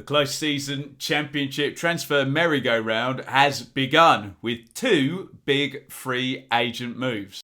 close season championship transfer merry-go-round has begun with two big free agent moves.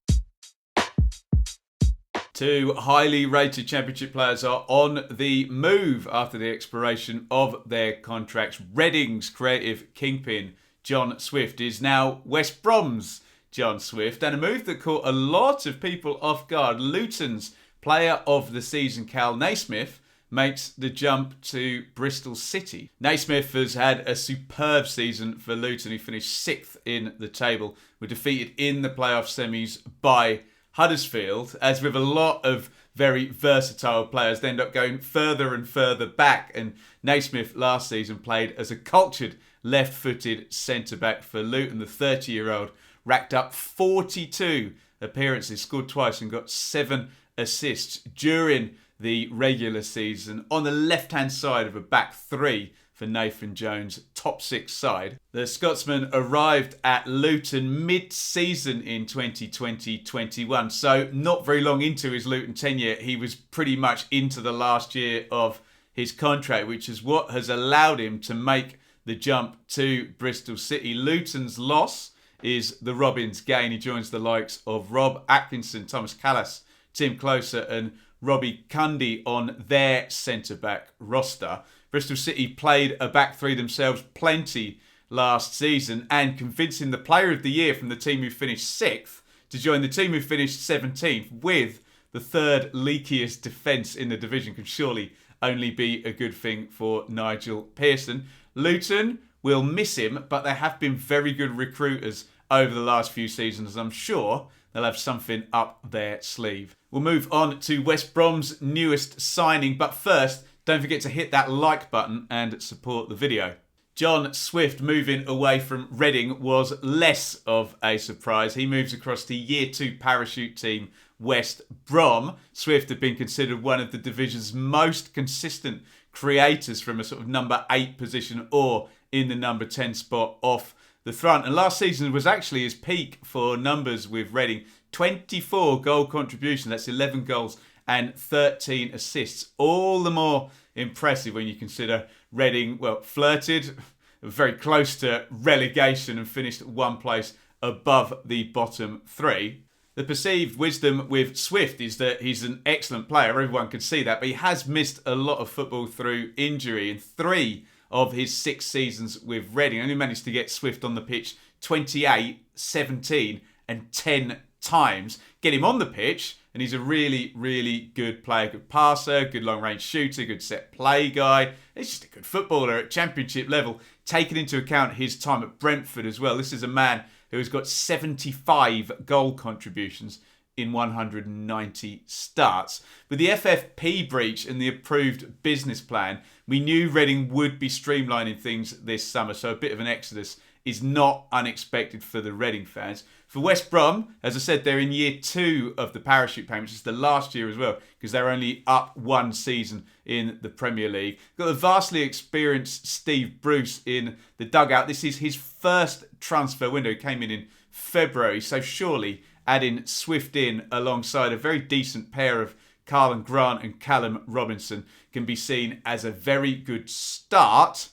Two highly rated championship players are on the move after the expiration of their contracts. Reading's creative kingpin John Swift is now West Brom's John Swift, and a move that caught a lot of people off guard. Luton's player of the season Kal Naismith makes the jump to Bristol City. Naismith has had a superb season for Luton. He finished 6th in the table, were defeated in the playoff semis by Huddersfield. As with a lot of very versatile players, they end up going further and further back, and Naismith last season played as a cultured left-footed centre-back for Luton. The 30-year-old racked up 42 appearances, scored twice and got 7 assists during the regular season on the left-hand side of a back three for Nathan Jones' top 6 side. The Scotsman arrived at Luton mid-season in 2020-21, so not very long into his Luton tenure, he was pretty much into the last year of his contract, which is what has allowed him to make the jump to Bristol City. Luton's loss is the Robins' gain. He joins the likes of Rob Atkinson, Thomas Callas, Tim Closer and Robbie Cundy on their centre-back roster. Bristol City played a back three themselves plenty last season, and convincing the player of the year from the team who finished 6th to join the team who finished 17th with the third leakiest defence in the division can surely only be a good thing for Nigel Pearson. Luton will miss him, but they have been very good recruiters over the last few seasons. I'm sure they'll have something up their sleeve. We'll move on to West Brom's newest signing, but first, don't forget to hit that like button and support the video. John Swift moving away from Reading was less of a surprise. He moves across to Year 2 parachute team West Brom. Swift had been considered one of the division's most consistent creators from a sort of number 8 position or in the number 10 spot off the front. And last season was actually his peak for numbers with Reading. 24 goal contributions, that's 11 goals and 13 assists. All the more impressive when you consider Reading, flirted very close to relegation and finished one place above the bottom 3. The perceived wisdom with Swift is that he's an excellent player. Everyone can see that, but he has missed a lot of football through injury. In 3 of his 6 seasons with Reading, only managed to get Swift on the pitch 28, 17 and 10 times. Get him on the pitch and he's a really, really good player. Good passer, good long-range shooter, good set play guy. He's just a good footballer at championship level. Taking into account his time at Brentford as well, this is a man who has got 75 goal contributions in 190 starts. With the FFP breach and the approved business plan, we knew Reading would be streamlining things this summer, so a bit of an exodus is not unexpected for the Reading fans. For West Brom, as I said, they're in Year 2 of the parachute payments. It's the last year as well, because they're only up 1 season in the Premier League. Got the vastly experienced Steve Bruce in the dugout. This is his first transfer window. He came in February, so surely adding Swift in alongside a very decent pair of Carlan Grant and Callum Robinson can be seen as a very good start.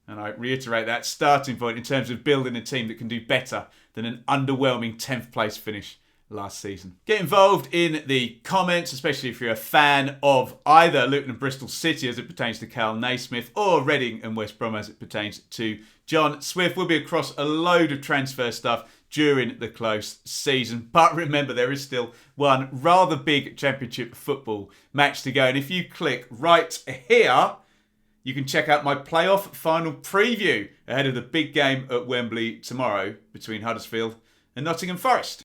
And I reiterate that starting point in terms of building a team that can do better than an underwhelming 10th place finish last season. Get involved in the comments, especially if you're a fan of either Luton and Bristol City as it pertains to Kal Naismith or Reading and West Brom as it pertains to John Swift. We'll be across a load of transfer stuff during the close season. But remember, there is still one rather big championship football match to go. And if you click right here, you can check out my playoff final preview ahead of the big game at Wembley tomorrow between Huddersfield and Nottingham Forest.